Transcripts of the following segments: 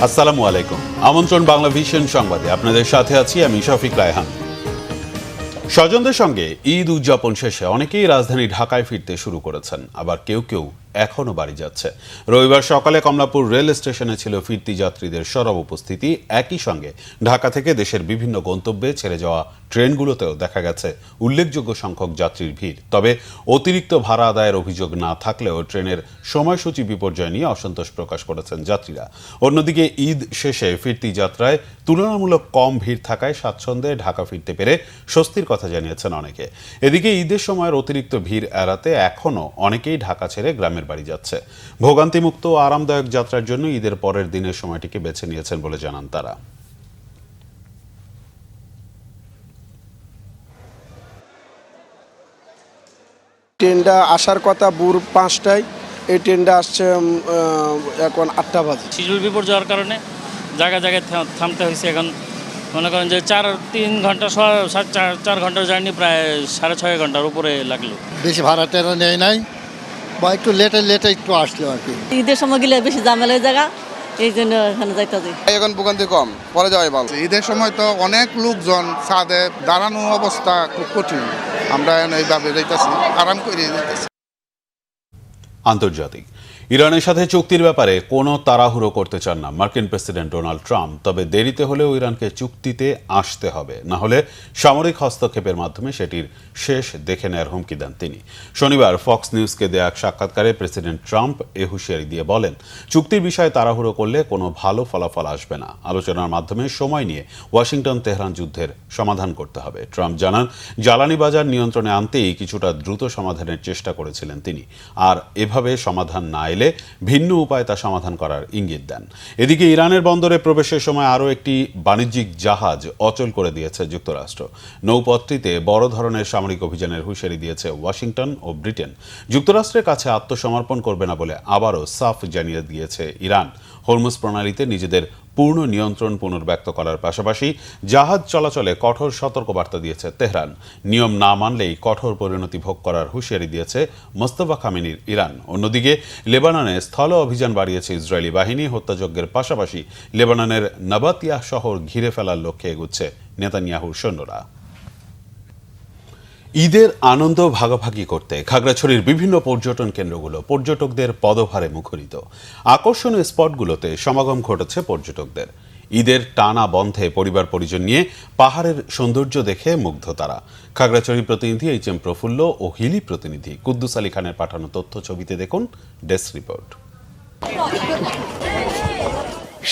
আসসালামু আলাইকুম। আমন্ত্রণ বাংলা ভিশন সংবাদে আপনাদের সাথে আছি আমি শফিক রায়হান। স্বজনদের সঙ্গে ঈদ উদযাপন শেষে অনেকেই রাজধানী ঢাকায় ফিরতে শুরু করেছেন, আবার কেউ কেউ এখনো বাড়ি যাচ্ছে। রবিবার সকালে কমলাপুর রেল স্টেশনে ছিল ফিরতি যাত্রীদের সরব উপস্থিতি। একই সঙ্গে ঢাকা থেকে দেশের বিভিন্ন গন্তব্যে ছেড়ে যাওয়া ট্রেনগুলোতেও দেখা গেছে উল্লেখযোগ্য সংখ্যক যাত্রীর ভিড়। তবে অতিরিক্ত ভাড়া আদায়ের অভিযোগ না থাকলেও ট্রেনের সময়সূচি বিপর্যয় নিয়ে অসন্তোষ প্রকাশ করেছেন যাত্রীরা। অন্যদিকে ঈদ শেষে ফিরতি যাত্রায় তুলনামূলক কম ভিড় থাকায় স্বাচ্ছন্দ্যে ঢাকা ফিরতে পেরে স্বস্তির কথা জানিয়েছেন অনেকে। এদিকে ঈদের সময়ের অতিরিক্ত ভিড় এড়াতে এখনও অনেকেই ঢাকা ছেড়ে গ্রামের বাড়ি যাচ্ছে। ভোগান্তিমুক্ত ও আরামদায়ক যাত্রার জন্য ঈদের পরের দিনের সময়টিকে বেছে নিয়েছেন বলে জানান তারা। ট্রেনটা আসার কথা ভোর ৫টায়, এই ট্রেনটা আসছে এখন ৮টা বাজে। শিডিউল বিপর্যয়ের কারণে জায়গায় জায়গায় থামতে হয়েছে। এখন মনে করেন যে ৩ ঘন্টা ৪ ঘন্টার জার্নি প্রায় ৬.৫ ঘন্টার উপরে লাগলো। বেশি ভাড়া টেরা নেয় নাই বা একটু লেটে একটু আসলো আর কি। ঈদের সময় গেলে বেশি ঝামেলার জায়গা, এই জন্য এখানে যাইতে হবে। এখন ভোগান্তি কম, পরে যাওয়াই ভালো। ঈদের সময় তো অনেক লোকজন ছাদে দাঁড়ানো অবস্থা খুব কঠিন। আমরা এইভাবে যাইতেছি, আরাম করে যাইতেছি। আন্তর্জাতিক ইরানের সাথে চুক্তির ব্যাপারে কোনো তাড়াহুড়ো করতে চান না মার্কিন প্রেসিডেন্ট ডোনাল্ড ট্রাম্প। তবে দেরিতে হলেও ইরানকে চুক্তিতে আসতে হবে, না হলে সামরিক হস্তক্ষেপের মাধ্যমে সেটির শেষ দেখে নেয়ার হুমকি দেন তিনি। শনিবার ফক্স নিউজকে দেয়া এক সাক্ষাৎকারে প্রেসিডেন্ট ট্রাম্প এ হুঁশিয়ারি দিয়ে বলেন, চুক্তির বিষয়ে তাড়াহুড়ো করলে কোনো ভালো ফলাফল আসবে না। আলোচনার মাধ্যমে সময় নিয়ে ওয়াশিংটন তেহরান যুদ্ধের সমাধান করতে হবে। ট্রাম্প জানান, জ্বালানি বাজার নিয়ন্ত্রণে আনতেই কিছুটা দ্রুত সমাধানের চেষ্টা করেছিলেন তিনি, আর এভাবে সমাধান না এলে ভিন্ন উপায়ে তা সমাধান করার ইঙ্গিত দেন। এদিকে ইরানের বন্দরে প্রবেশের সময় আরও একটি বাণিজ্যিক জাহাজ অচল করে দিয়েছে যুক্তরাষ্ট্র। নৌপথটিতে বড় ধরনের সামরিক অভিযানের হুঁশিয়ারি দিয়েছে ওয়াশিংটন ও ব্রিটেন। যুক্তরাষ্ট্রের কাছে আত্মসমর্পণ করবে না বলে আবারও সাফ জানিয়ে দিয়েছে ইরান। হরমুজ প্রণালীতে নিজেদের পূর্ণ নিয়ন্ত্রণ পুনর্ব্যক্ত করার পাশাপাশি জাহাজ চলাচলে কঠোর সতর্কবার্তা দিয়েছে তেহরান। নিয়ম না মানলেই কঠোর পরিণতি ভোগ করার হুঁশিয়ারি দিয়েছে মোস্তফা খামেনির ইরান। অন্যদিকে লেবাননে স্থল অভিযান বাড়িয়েছে ইসরায়েলি বাহিনী। হত্যাযজ্ঞের পাশাপাশি লেবাননের নাবাতিয়াহ শহর ঘিরে ফেলার লক্ষ্যে এগুচ্ছে নেতানিয়াহুর সৈন্যরা। ঈদের আনন্দ ভাগাভাগি করতে খাগড়াছড়ির বিভিন্ন পর্যটন কেন্দ্রগুলো পর্যটকদের পদভারে মুখরিত। আকর্ষণীয় স্পটগুলোতে সমাগম ঘটেছে পর্যটকদের। ঈদের টানা বন্ধে পরিবার পরিজন নিয়ে পাহাড়ের সৌন্দর্য দেখে মুগ্ধ তারা। খাগড়াছড়ি প্রতিনিধি এইচ.এম. প্রফুল্ল ও হিলি প্রতিনিধি কুদ্দুস আলী খানের পাঠানো তথ্য ছবিতে দেখুন ডেস্ক রিপোর্ট।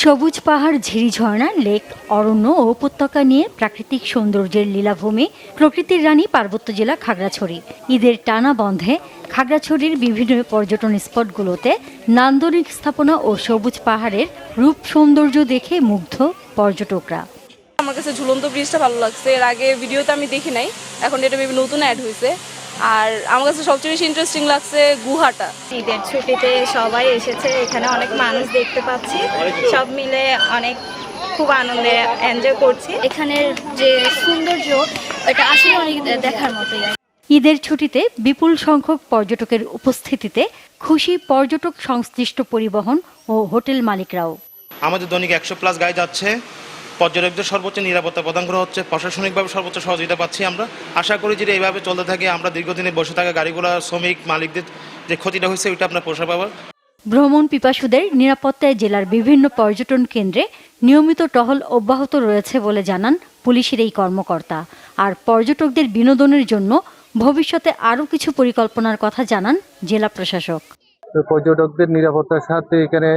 সবুজ পাহাড়, ঝিরি ঝর্ণা, লেক, অরণ্য ও উপত্যকা নিয়ে প্রাকৃতিক সৌন্দর্যের লীলাভূমি প্রকৃতির রানী পার্বত্য জেলা খাগড়াছড়ি। ঈদের টানা বন্ধে খাগড়াছড়ির বিভিন্ন পর্যটন স্পটগুলোতে নান্দনিক স্থাপনা ও সবুজ পাহাড়ের রূপ সৌন্দর্য দেখে মুগ্ধ পর্যটকরা। আমার কাছে ঝুলন্ত ব্রিজটা ভালো লাগছে। এর আগে ভিডিওতে আমি দেখি নাই, এখন এটা নতুন অ্যাড হয়েছে। আর আমার কাছে সবচেয়ে বেশি ইন্টারেস্টিং লাগছে গুহাটা। ঈদের ছুটিতে সবাই এসেছে, এখানে অনেক মানুষ দেখতে পাচ্ছি, সব মিলে অনেক খুব আনন্দে এনজয় করছি। এখানের যে সৌন্দর্য এটা আসলে অনেক দেখার মতোই। ঈদের ছুটিতে বিপুল সংখ্যক পর্যটকের উপস্থিতিতে খুশি পর্যটক সংশ্লিষ্ট পরিবহন ও হোটেল মালিকরাও। আমাদের দৈনিক 100+ গাড়ি যাচ্ছে। পর্যটকদের সর্বোচ্চ নিরাপত্তা প্রদান করা হচ্ছে, প্রশাসনিকভাবে সর্বোচ্চ সহযোগিতা পাচ্ছি। আমরা আশা করি যে এইভাবে চলতে থাকে, আমরা দীর্ঘদিনে বসে থাকা গাড়িগুলো শ্রমিক মালিকদের যে ক্ষতিটা হয়েছে ওইটা আপনার পোষা পাবার। ভ্রমণ পিপাসুদের নিরাপত্তায় জেলার বিভিন্ন পর্যটন কেন্দ্রে নিয়মিত টহল অব্যাহত রয়েছে বলে জানান পুলিশের এই কর্মকর্তা। আর পর্যটকদের বিনোদনের জন্য ভবিষ্যতে আরও কিছু পরিকল্পনার কথা জানান জেলা প্রশাসক। পর্যটকদের নিরাপত্তার সাথে এখানে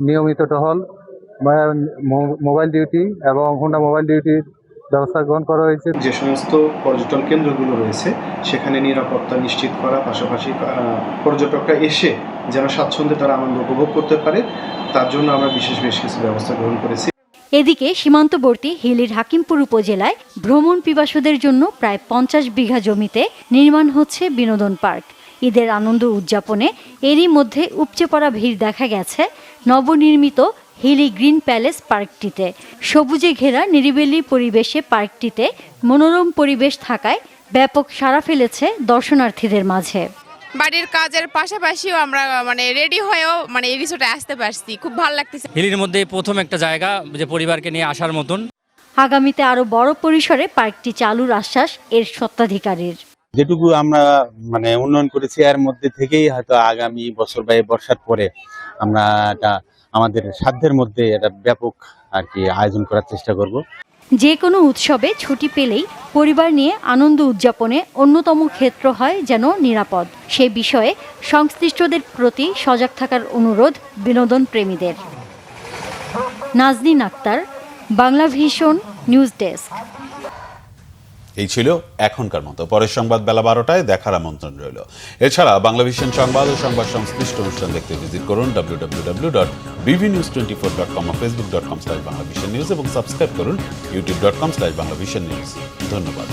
নিয়মিত টহল, মোবাইল ডিউটি এবং হোন্ডা মোবাইল ডিউটির ব্যবস্থা গ্রহণ করা হয়েছে। যে সমস্ত পর্যটন কেন্দ্রগুলো রয়েছে সেখানে নিরাপত্তা নিশ্চিত করার পাশাপাশি পর্যটকরা এসে যেন স্বাচ্ছন্দ্যে তারা আনন্দ উপভোগ করতে পারে, তার জন্য আমরা বেশ কিছু ব্যবস্থা গ্রহণ করেছি। এদিকে সীমান্তবর্তী হিলির হাকিমপুর উপজেলায় ভ্রমণ পিপাসুদের জন্য প্রায় 50 বিঘা জমিতে নির্মাণ হচ্ছে বিনোদন পার্ক। ঈদের আনন্দ উদযাপনে এরই মধ্যে উপচে পড়া ভিড় দেখা গেছে নবনির্মিত হিলি গ্রিন প্যালেস পার্কটিতে। সবুজে ঘেরা নিরিবিলি পরিবেশে পার্কটিতে মনোরম পরিবেশ থাকায় ব্যাপক সাড়া ফেলেছে দর্শনার্থীদের মাঝে। বাড়ির কাজের পাশাপাশিও আমরা মানে রেডি হয়েও মানে এই রিসোর্টে আসতে পারছি, খুব ভালো লাগতেছে। হিলির মধ্যে প্রথম একটা জায়গা যে পরিবারকে নিয়ে আসার মতন। আগামীতে আরও বড় পরিসরে পার্কটি চালুর আশ্বাস এর স্বত্বাধিকারীর। যেটুকু আমরা মানে উন্নয়ন করেছি এর মধ্যে থেকেই হয়তো আগামী বছর বা বর্ষার পরে আমরা এটা আমাদের সাধ্যের মধ্যে এটা ব্যাপক আর কি আয়োজন করার চেষ্টা করব। যে কোনো উৎসবে ছুটি পেলেই পরিবার নিয়ে আনন্দ উদযাপনে অন্যতম ক্ষেত্র হয় যেন নিরাপদ। সে বিষয়ে সংশ্লিষ্টদের প্রতি সজাগ থাকার অনুরোধ বিনোদন প্রেমীদের। Nazneen Akter, Bangla Vision news desk. এই ছিল এখনকার মতো। পরের সংবাদ বেলা 12টায় দেখার আমন্ত্রণ রইল। এছাড়া বাংলা ভিশন সংবাদ ও সংবাদ সংশ্লিষ্ট অনুষ্ঠান দেখতে ভিজিট করুন www.bvnews24.com ও facebook.com/banglavisionnews এবং সাবস্ক্রাইব করুন youtube.com/banglavisionnews। ধন্যবাদ।